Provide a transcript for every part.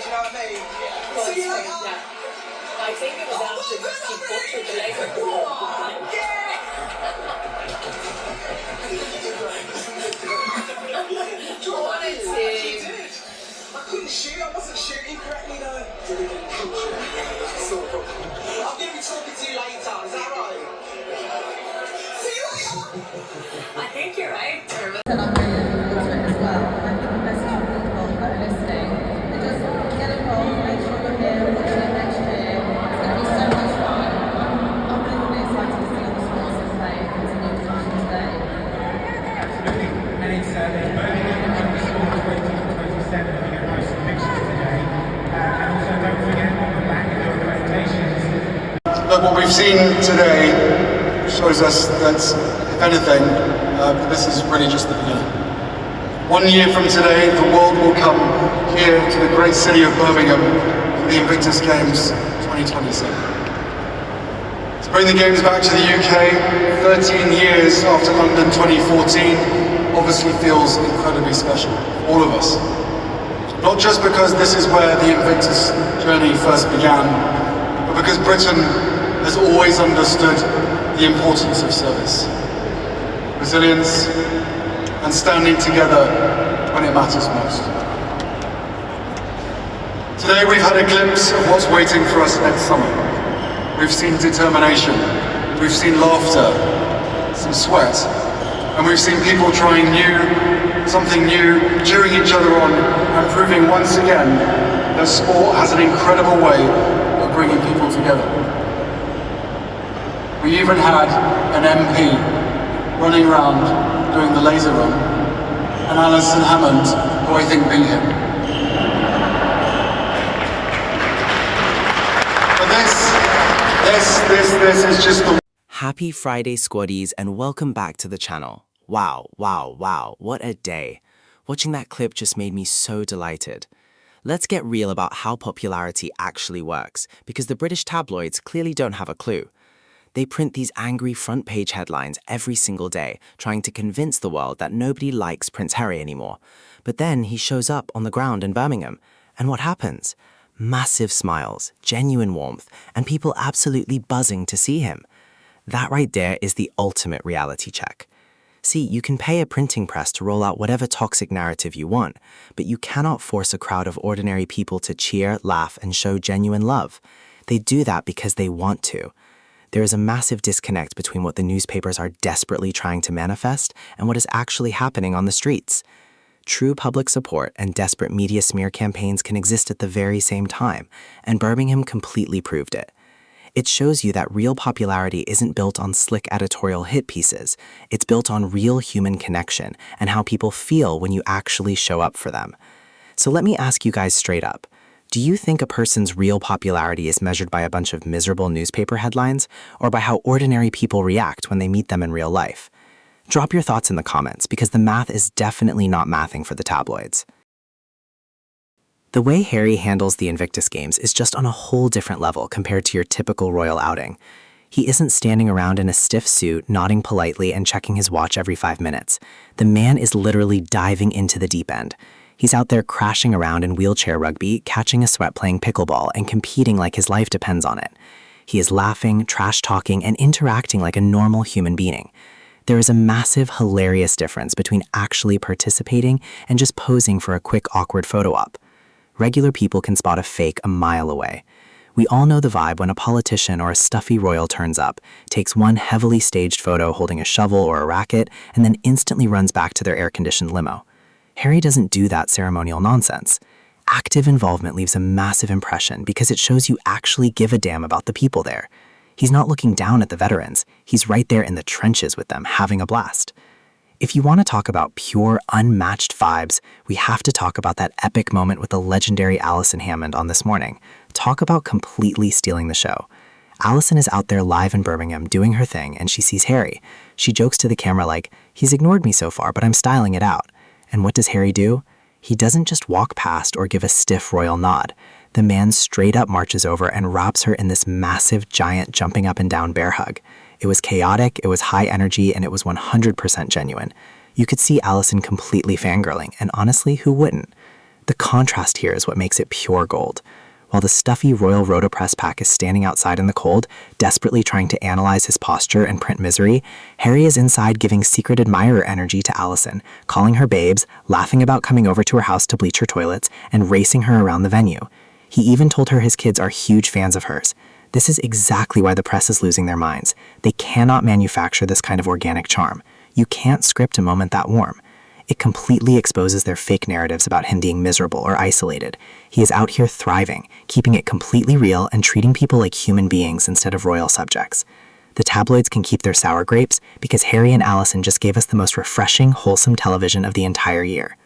you know what I mean? Yeah. So you're like, I think it was after he butchered the later. What a team. I couldn't shoot, I wasn't shooting correctly though. I'll give you talking to you later, is that right? See you later! I think you're right. And I'm really looking forward to it as well. I think the message to people that are listening is just get involved, make sure you're here, watching it next year. It's going to be so much fun. I'm unbelievably excited to see all the sports in play and continue to find today. Absolutely. And it's the Birmingham underscore 2027 are going to host some fixtures today. And also don't forget on the back of your presentations. Look, what we've seen today shows us that, if anything, this is really just the beginning. 1 year from today, the world will come here to the great city of Birmingham for the Invictus Games 2027. To bring the Games back to the UK 13 years after London 2014 obviously feels incredibly special for all of us. Not just because this is where the Invictus journey first began, but because Britain has always understood the importance of service, resilience, and standing together when it matters most. Today we've had a glimpse of what's waiting for us next summer. We've seen determination, we've seen laughter, some sweat, and we've seen people trying something new, cheering each other on, and proving once again that sport has an incredible way of bringing people together. We even had an MP running around doing the laser run, and Alison Hammond, who I think beat him. But this is just the... Happy Friday, squaddies, and welcome back to the channel. Wow, what a day. Watching that clip just made me so delighted. Let's get real about how popularity actually works, because the British tabloids clearly don't have a clue. They print these angry front-page headlines every single day, trying to convince the world that nobody likes Prince Harry anymore. But then he shows up on the ground in Birmingham, and what happens? Massive smiles, genuine warmth, and people absolutely buzzing to see him. That right there is the ultimate reality check. See, you can pay a printing press to roll out whatever toxic narrative you want, but you cannot force a crowd of ordinary people to cheer, laugh, and show genuine love. They do that because they want to. There is a massive disconnect between what the newspapers are desperately trying to manifest and what is actually happening on the streets. True public support and desperate media smear campaigns can exist at the very same time, and Birmingham completely proved it. It shows you that real popularity isn't built on slick editorial hit pieces. It's built on real human connection and how people feel when you actually show up for them. So let me ask you guys straight up. Do you think a person's real popularity is measured by a bunch of miserable newspaper headlines, or by how ordinary people react when they meet them in real life? Drop your thoughts in the comments, because the math is definitely not mathing for the tabloids. The way Harry handles the Invictus Games is just on a whole different level compared to your typical royal outing. He isn't standing around in a stiff suit, nodding politely and checking his watch every 5 minutes. The man is literally diving into the deep end. He's out there crashing around in wheelchair rugby, catching a sweat playing pickleball, and competing like his life depends on it. He is laughing, trash-talking, and interacting like a normal human being. There is a massive, hilarious difference between actually participating and just posing for a quick, awkward photo op. Regular people can spot a fake a mile away. We all know the vibe when a politician or a stuffy royal turns up, takes one heavily staged photo holding a shovel or a racket, and then instantly runs back to their air-conditioned limo. Harry doesn't do that ceremonial nonsense. Active involvement leaves a massive impression because it shows you actually give a damn about the people there. He's not looking down at the veterans. He's right there in the trenches with them, having a blast. If you want to talk about pure, unmatched vibes, we have to talk about that epic moment with the legendary Alison Hammond on This Morning. Talk about completely stealing the show. Alison is out there live in Birmingham doing her thing, and she sees Harry. She jokes to the camera like, "He's ignored me so far, but I'm styling it out." And what does Harry do? He doesn't just walk past or give a stiff royal nod. The man straight up marches over and wraps her in this massive, giant, jumping up and down bear hug. It was chaotic, it was high energy, and it was 100% genuine. You could see Alison completely fangirling, and honestly, who wouldn't? The contrast here is what makes it pure gold. While the stuffy royal rotopress pack is standing outside in the cold, desperately trying to analyze his posture and print misery, Harry is inside giving secret admirer energy to Alison, calling her babes, laughing about coming over to her house to bleach her toilets, and racing her around the venue. He even told her his kids are huge fans of hers. This is exactly why the press is losing their minds. They cannot manufacture this kind of organic charm. You can't script a moment that warm. It completely exposes their fake narratives about him being miserable or isolated. He is out here thriving, keeping it completely real and treating people like human beings instead of royal subjects. The tabloids can keep their sour grapes because Harry and Alison just gave us the most refreshing, wholesome television of the entire year.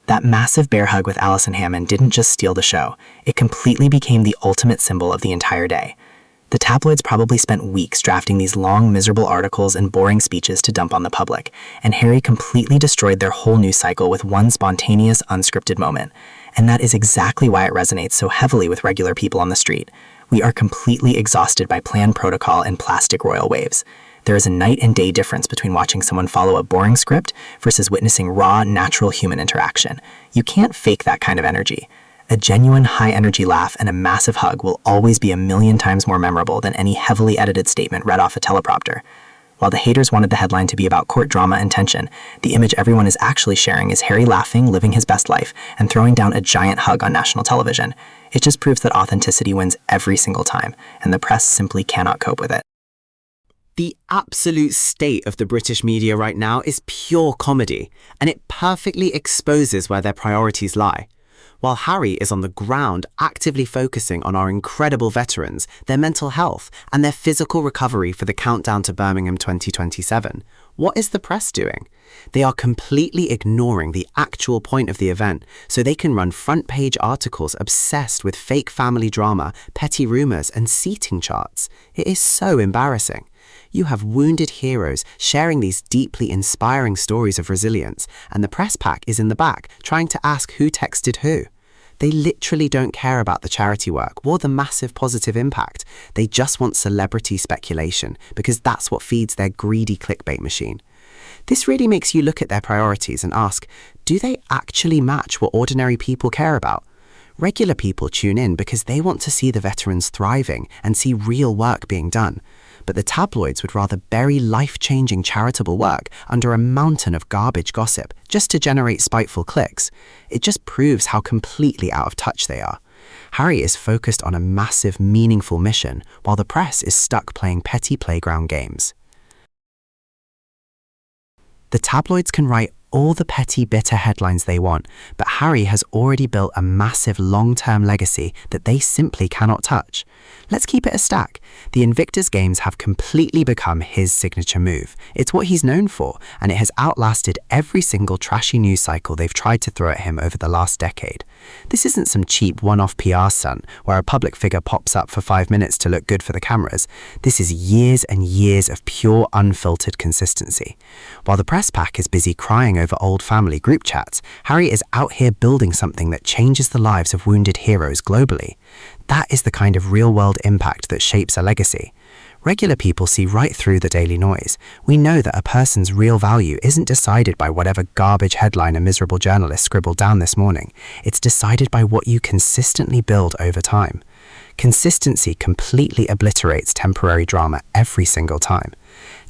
That massive bear hug with Alison Hammond didn't just steal the show, it completely became the ultimate symbol of the entire day. The tabloids probably spent weeks drafting these long, miserable articles and boring speeches to dump on the public, and Harry completely destroyed their whole news cycle with one spontaneous, unscripted moment. And that is exactly why it resonates so heavily with regular people on the street. We are completely exhausted by planned protocol and plastic royal waves. There is a night and day difference between watching someone follow a boring script versus witnessing raw, natural human interaction. You can't fake that kind of energy. A genuine high-energy laugh and a massive hug will always be 1,000,000 times more memorable than any heavily edited statement read off a teleprompter. While the haters wanted the headline to be about court drama and tension, the image everyone is actually sharing is Harry laughing, living his best life, and throwing down a giant hug on national television. It just proves that authenticity wins every single time, and the press simply cannot cope with it. The absolute state of the British media right now is pure comedy, and it perfectly exposes where their priorities lie. While Harry is on the ground actively focusing on our incredible veterans, their mental health, and their physical recovery for the countdown to Birmingham 2027, what is the press doing? They are completely ignoring the actual point of the event, so they can run front-page articles obsessed with fake family drama, petty rumours, and seating charts. It is so embarrassing. You have wounded heroes sharing these deeply inspiring stories of resilience, and the press pack is in the back trying to ask who texted who. They literally don't care about the charity work or the massive positive impact. They just want celebrity speculation because that's what feeds their greedy clickbait machine. This really makes you look at their priorities and ask, do they actually match what ordinary people care about? Regular people tune in because they want to see the veterans thriving and see real work being done. But the tabloids would rather bury life-changing charitable work under a mountain of garbage gossip just to generate spiteful clicks. It just proves how completely out of touch they are. Harry is focused on a massive, meaningful mission, while the press is stuck playing petty playground games. The tabloids can write all the petty, bitter headlines they want, but Harry has already built a massive long-term legacy that they simply cannot touch. Let's keep it a stack. The Invictus Games have completely become his signature move. It's what he's known for, and it has outlasted every single trashy news cycle they've tried to throw at him over the last decade. This isn't some cheap one-off PR stunt where a public figure pops up for 5 minutes to look good for the cameras. This is years and years of pure, unfiltered consistency. While the press pack is busy crying over old family group chats, Harry is out here building something that changes the lives of wounded heroes globally. That is the kind of real-world impact that shapes a legacy. Regular people see right through the daily noise. We know that a person's real value isn't decided by whatever garbage headline a miserable journalist scribbled down this morning. It's decided by what you consistently build over time. Consistency completely obliterates temporary drama every single time.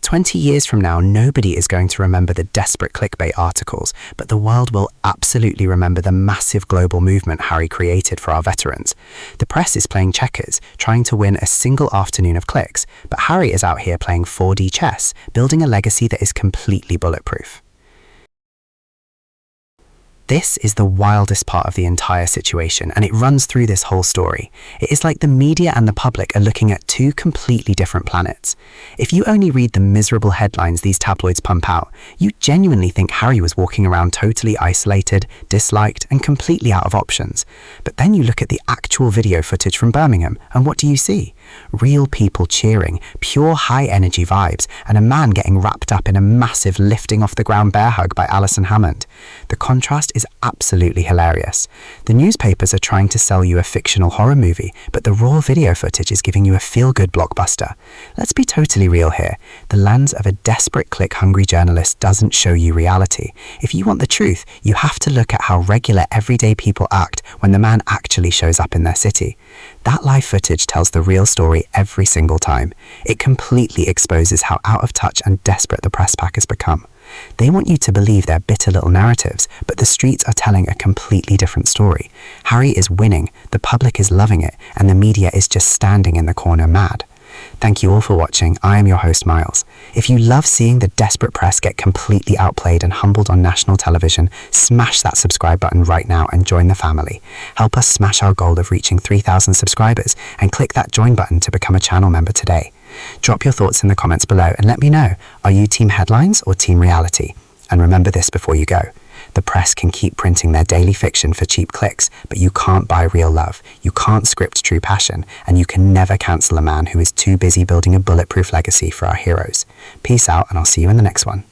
20 years from now, nobody is going to remember the desperate clickbait articles, but the world will absolutely remember the massive global movement Harry created for our veterans. The press is playing checkers, trying to win a single afternoon of clicks, but Harry is out here playing 4D chess, building a legacy that is completely bulletproof. This is the wildest part of the entire situation, and it runs through this whole story. It is like the media and the public are looking at two completely different planets. If you only read the miserable headlines these tabloids pump out, you genuinely think Harry was walking around totally isolated, disliked, and completely out of options. But then you look at the actual video footage from Birmingham, and what do you see? Real people cheering, pure high-energy vibes, and a man getting wrapped up in a massive lifting off the ground bear hug by Alison Hammond. The contrast is is absolutely hilarious. The newspapers are trying to sell you a fictional horror movie, but the raw video footage is giving you a feel-good blockbuster. Let's be totally real here. The lens of a desperate click-hungry journalist doesn't show you reality. If you want the truth, you have to look at how regular everyday people act when the man actually shows up in their city. That live footage tells the real story every single time. It completely exposes how out of touch and desperate the press pack has become. They want you to believe their bitter little narratives, but the streets are telling a completely different story. Harry is winning, the public is loving it, and the media is just standing in the corner mad. Thank you all for watching. I am your host, Miles. If you love seeing the desperate press get completely outplayed and humbled on national television, smash that subscribe button right now and join the family. Help us smash our goal of reaching 3,000 subscribers and click that join button to become a channel member today. Drop your thoughts in the comments below and let me know, are you team headlines or team reality? And remember this before you go. The press can keep printing their daily fiction for cheap clicks, but you can't buy real love, you can't script true passion, and you can never cancel a man who is too busy building a bulletproof legacy for our heroes. Peace out, and I'll see you in the next one.